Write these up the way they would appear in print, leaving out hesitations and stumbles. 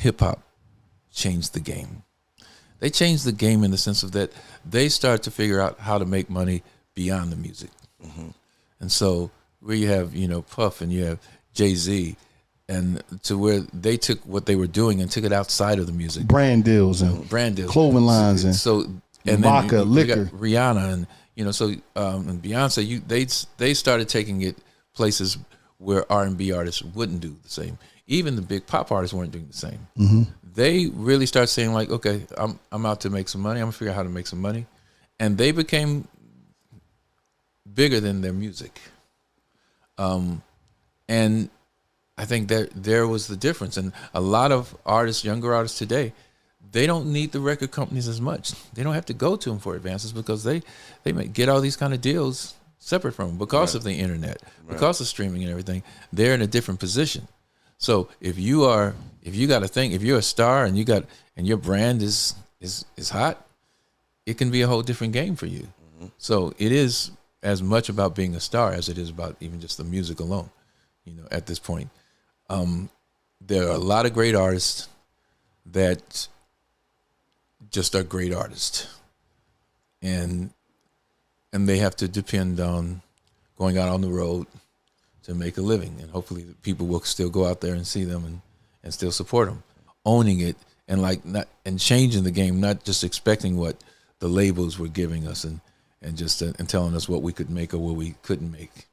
hip hop changed the game. They changed the game in the sense of that they start to figure out how to make money beyond the music. Mm-hmm. And so where you have, Puff and you have Jay-Z, and to where they took what they were doing and took it outside of the music. Brand deals, clothing lines, and vodka, liquor. Rihanna and and Beyonce, they started taking it places where R&B artists wouldn't do the same. Even the big pop artists weren't doing the same. Mm-hmm. They really started saying like, okay, I'm out to make some money. I'm gonna figure out how to make some money, and they became bigger than their music. And I think that there was the difference. And a lot of artists, younger artists today, they don't need the record companies as much. They don't have to go to them for advances because they may get all these kind of deals separate from them because of the internet, because of streaming and everything. They're in a different position. So if you're a star and your brand is hot, it can be a whole different game for you. Mm-hmm. So it is as much about being a star as it is about even just the music alone. At this point, there are a lot of great artists that just are great artists, and they have to depend on going out on the road to make a living, and hopefully people will still go out there and see them and still support them, owning it and changing the game, not just expecting what the labels were giving us and telling us what we could make or what we couldn't make.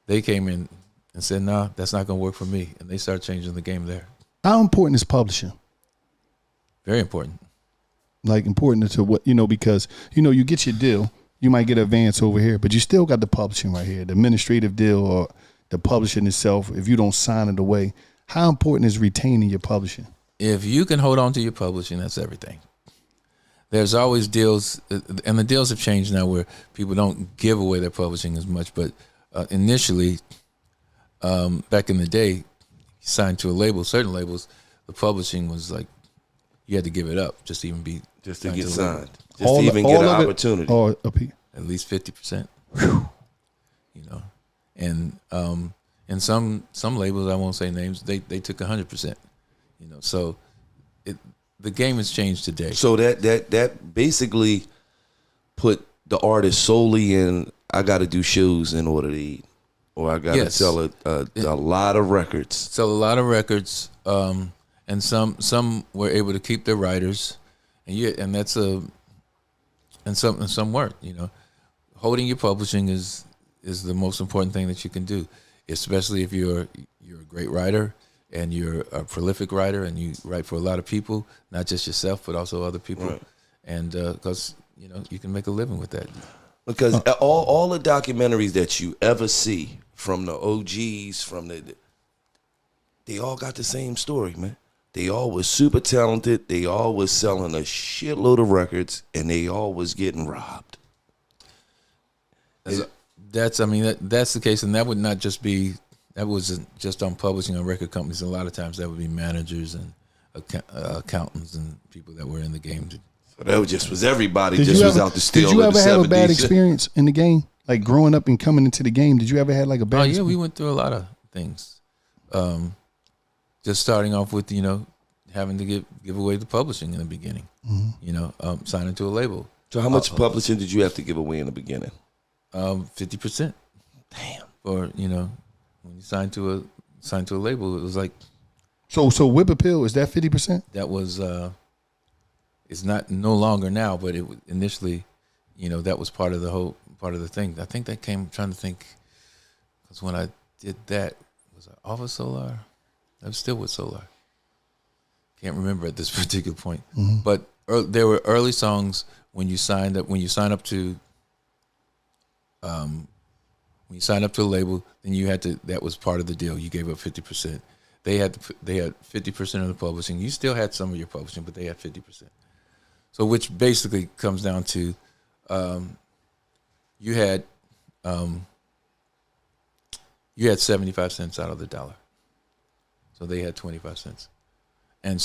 They came in and said, "No, that's not going to work for me," and they started changing the game there. How important is publishing? Very important. Like important to what because you get your deal, you might get advance over here, but you still got the publishing right here, the administrative deal or the publishing itself. If you don't sign it away, how important is retaining your publishing? If you can hold on to your publishing, that's everything. There's always deals, and the deals have changed now where people don't give away their publishing as much. But initially, back in the day, you signed to a label, certain labels, the publishing was like you had to give it up just to get signed, just to even get an opportunity, or at least 50%. And some labels, I won't say names, they took 100%. So the game has changed today. So that basically put the artist solely in, I got to do shows in order to eat, or I got to sell a lot of records. Sell a lot of records, and some were able to keep their writers, and that's and some weren't. Holding your publishing is the most important thing that you can do, especially if you're a great writer. And you're a prolific writer, and you write for a lot of people, not just yourself, but also other people. Right. And because you can make a living with that. Because all the documentaries that you ever see from the OGs, they all got the same story, man. They all was super talented. They all was selling a shitload of records, and they all was getting robbed. That's the case, and that would not just be. That wasn't just on publishing on record companies. A lot of times that would be managers and accountants and people that were in the game. So that was everybody was out to steal. Did you ever have a bad experience in the game? Like growing up and coming into the game, did you ever have like a bad experience? Yeah, we went through a lot of things. Just starting off with, having to give away the publishing in the beginning, signing to a label. So how much publishing did you have to give away in the beginning? 50%. Damn. Or, when you sign to a label, it was like. So Whip Appeal, is that 50%? That was, it's no longer now, but it initially, that was part of the thing. I think that came, trying to think, because when I did that, was I off of Solar? I was still with Solar. Can't remember at this particular point. Mm-hmm. But there were early songs when you sign up to a label, then you had to. That was part of the deal. You gave up 50%. They had 50% of the publishing. You still had some of your publishing, but they had 50%. So, which basically comes down to, you had 75 cents out of the dollar. So they had 25 cents, and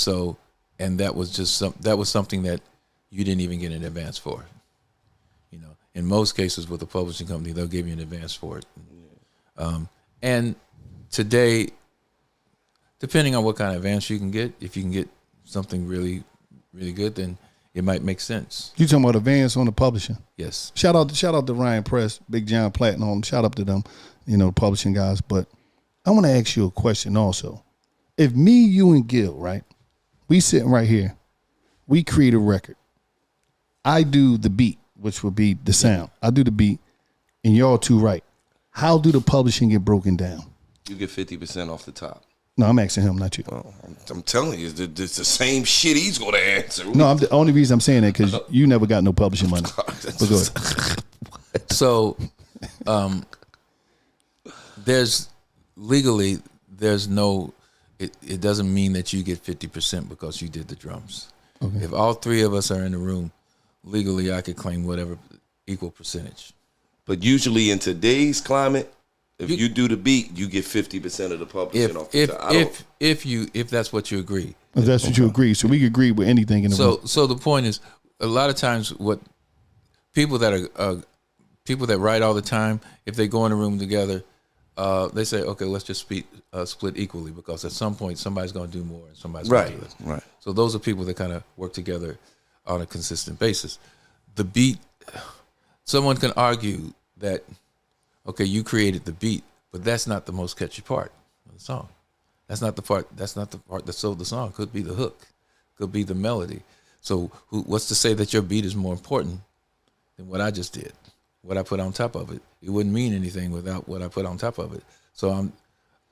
that was something that you didn't even get an advance for. In most cases with a publishing company, they'll give you an advance for it. And today, depending on what kind of advance you can get, if you can get something really, really good, then it might make sense. You talking about advance on the publishing? Yes. Shout out to Ryan Press, Big John Platinum. Shout out to them, the publishing guys. But I want to ask you a question also. If me, you, and Gil, right, we sitting right here, we create a record. I do the beat, which would be the sound. I do the beat, and y'all two write. How do the publishing get broken down? You get 50% off the top. No, I'm asking him, not you. Well, I'm telling you, it's the same shit he's going to answer. No, the only reason I'm saying that because you never got no publishing money. But go ahead. So, there's no. It doesn't mean that you get 50% because you did the drums. Okay. If all three of us are in the room, legally I could claim whatever equal percentage. But usually in today's climate, if you do the beat, you get 50% of the publishing off the top. If that's what you agree. If that's what you agree. So we can agree with anything in the room. So the point is, a lot of times what people that write all the time, if they go in a room together, they say, okay, let's just split equally because at some point somebody's going to do more and somebody's going to do less. Right. So those are people that kind of work together on a consistent basis. The beat, someone can argue that, okay, you created the beat, but that's not the most catchy part of the song. That's not the part that sold the song. Could be the hook, could be the melody. So what's to say that your beat is more important than what I just did, what I put on top of it? It wouldn't mean anything without what I put on top of it. So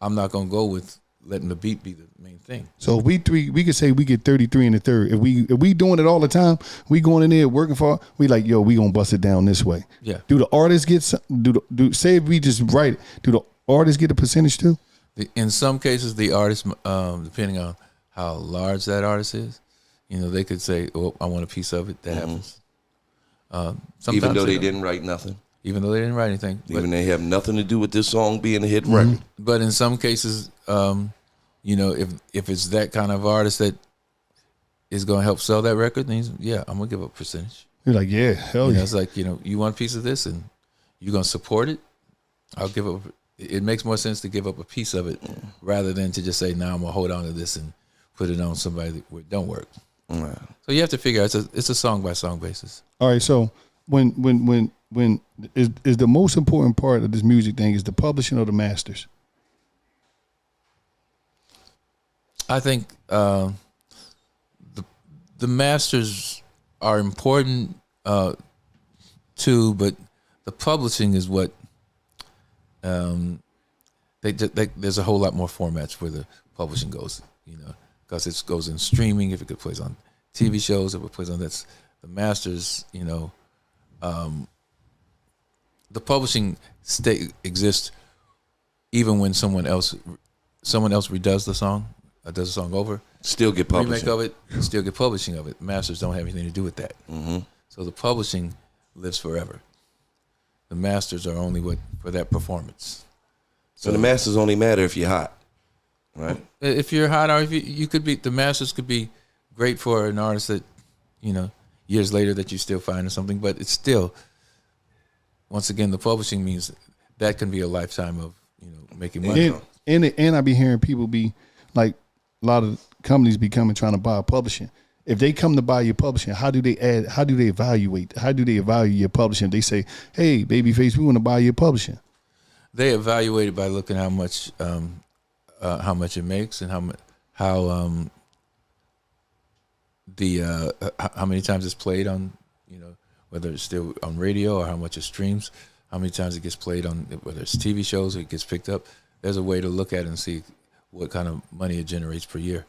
I'm not gonna go with letting the beat be the main thing. So we could say we get 33 in the third. If we doing it all the time, we going in there working for. We like, yo, we gonna bust it down this way. Yeah. Do the artists get say if we just write it? Do the artists get a percentage too? In some cases, the artist, depending on how large that artist is, they could say, "Oh, I want a piece of it." That happens. Even though they didn't write nothing. Even though they didn't write anything. Even they have nothing to do with this song being a hit record. But in some cases, if it's that kind of artist that is going to help sell that record, then I'm going to give up a percentage. You're like, yeah, hell yeah. It's like, you want a piece of this and you're going to support it, I'll give up. It makes more sense to give up a piece of it rather than to just say, I'm going to hold on to this and put it on somebody where it don't work. Right. So you have to figure out, it's a song by song basis. All right, so when is the most important part of this music thing is the publishing or the masters? I think the masters are important too, but the publishing is what there's a whole lot more formats where the publishing goes, because it goes in streaming. If it plays on TV shows, if it plays on that's the masters, the publishing exists even when someone else redoes the song, does the song over, still get publishing. Remake of it, still get publishing of it. Masters don't have anything to do with that. Mm-hmm. So the publishing lives forever. The masters are only for that performance. So the masters only matter if you're hot, right? If you're hot, or if you could be, the masters could be great for an artist that, years later that you still find or something, but it's still, once again, the publishing means that can be a lifetime of, making money. And I be hearing people be like, a lot of companies be coming trying to buy publishing. If they come to buy your publishing, how do they evaluate your publishing? They say, hey, Babyface, we want to buy your publishing. They evaluate it by looking how much it makes and how many times it's played on, whether it's still on radio or how much it streams, how many times it gets played on, whether it's TV shows or it gets picked up. There's a way to look at it and see what kind of money it generates per year,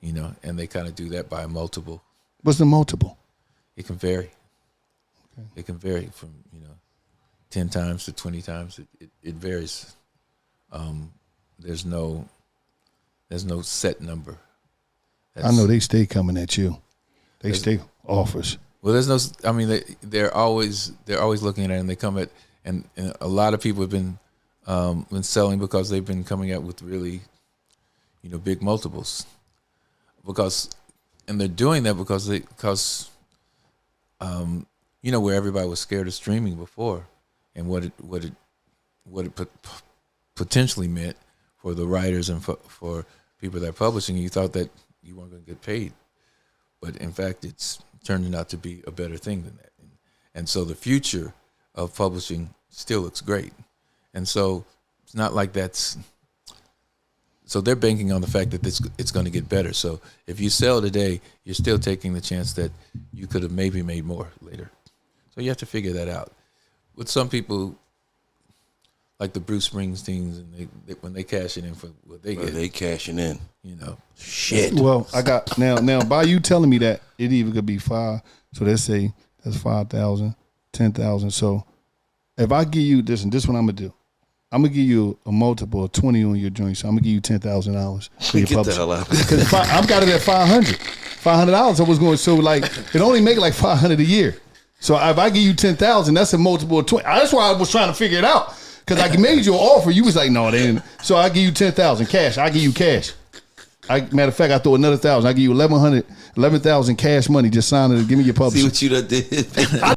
and they kind of do that by a multiple. What's the multiple? It can vary. Okay. It can vary from 10 times to 20 times. It varies. There's no set number. I know they stay coming at you. They stay offers. Well, there's no. I mean, they're always looking at it, and they come at, and a lot of people have been selling because they've been coming out with really, big multiples. And they're doing that because where everybody was scared of streaming before, and what it potentially meant for the writers and for people that are publishing. You thought that you weren't going to get paid. But in fact, it's turning out to be a better thing than that. And so the future of publishing still looks great. And so it's not like that's, so they're banking on the fact that it's going to get better. So if you sell today, you're still taking the chance that you could have maybe made more later. So you have to figure that out. With some people, like the Bruce Springsteens, and they when they cash it in for what they get, they cashing in. you know. Shit. Well, I got now by you telling me that it even could be 5. So let's say that's 5,000, 10,000. So if I give you this, and this is what I'm gonna do. I'm gonna give you a multiple of 20 on your joint. So I'm gonna give you $10,000 for your Get the publishing. hell out. Because I've got it at $500. I was going, so like it only make like $500 a year. So if I give you 10,000, that's a multiple of 20. That's why I was trying to figure it out. Because I made you an offer, you was like, no, they didn't. So I give you 10,000 cash. I give you cash. Matter of fact, I throw another 1,000. I give you 11,000 cash money. Just sign it and give me your publishing. See what you done did. I